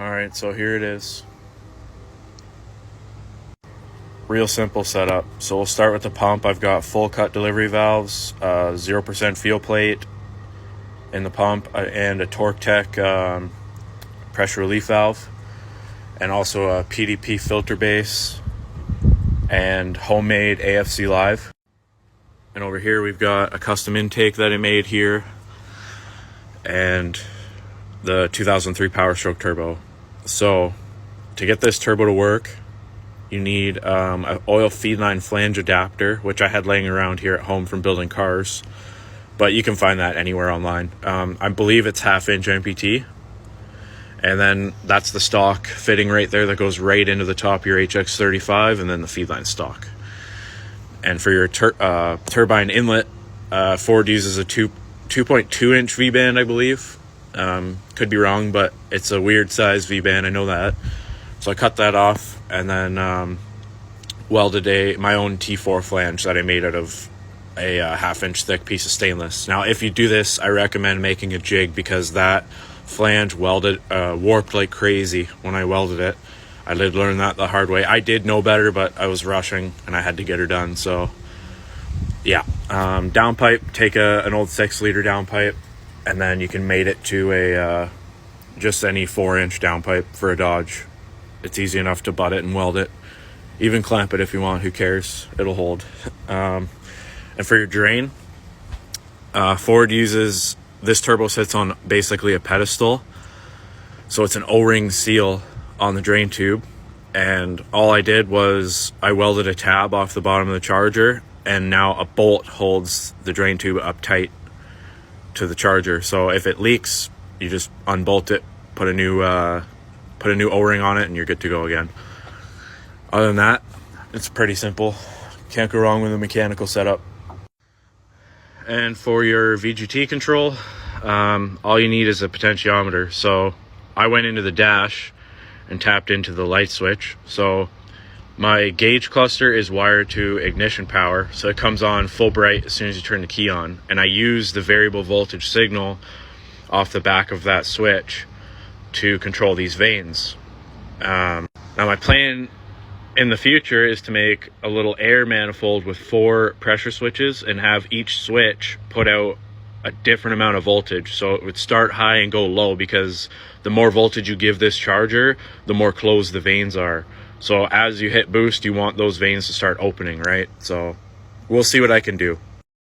Alright, so here it is. Real simple setup. So we'll start with the pump. I've got full cut delivery valves, 0% feel plate in the pump, and a TorqueTech pressure relief valve, and also a PDP filter base and homemade AFC Live. And over here we've got a custom intake that I made here and the 2003 Power Stroke turbo. So to get this turbo to work, you need an oil feedline flange adapter, which I had laying around here at home from building cars, but you can find that anywhere online. I believe it's 1/2 inch MPT, and then that's the stock fitting right there that goes right into the top of your HX35, and then the feedline stock. And for your turbine inlet, Ford uses a 2.2 inch V-band, I believe. Could be wrong, but it's a weird size V-band, I know that. So I cut that off and then welded my own T4 flange that I made out of a 1/2 inch thick piece of stainless. Now, if you do this, I recommend making a jig, because that flange warped like crazy when I welded it. I did learn that the hard way. I did know better, but I was rushing and I had to get her done. So yeah, downpipe, take an old 6-liter downpipe, and then you can mate it to just any 4-inch downpipe for a Dodge. It's easy enough to butt it and weld it. Even clamp it if you want, who cares? It'll hold. And for your drain, Ford uses, this turbo sits on basically a pedestal. So it's an O-ring seal on the drain tube. And all I did was I welded a tab off the bottom of the charger, and now a bolt holds the drain tube up tight to the charger. So if it leaks, you just unbolt it, put a new O-ring on it, and you're good to go again. Other than that, it's pretty simple. Can't go wrong with a mechanical setup. And for your VGT control, all you need is a potentiometer. So I went into the dash and tapped into the light switch. So my gauge cluster is wired to ignition power, so it comes on full bright as soon as you turn the key on. And I use the variable voltage signal off the back of that switch to control these vanes. Now my plan in the future is to make a little air manifold with 4 pressure switches and have each switch put out a different amount of voltage. So it would start high and go low, because the more voltage you give this charger, the more closed the vanes are. So as you hit boost, you want those vanes to start opening, right? So we'll see what I can do.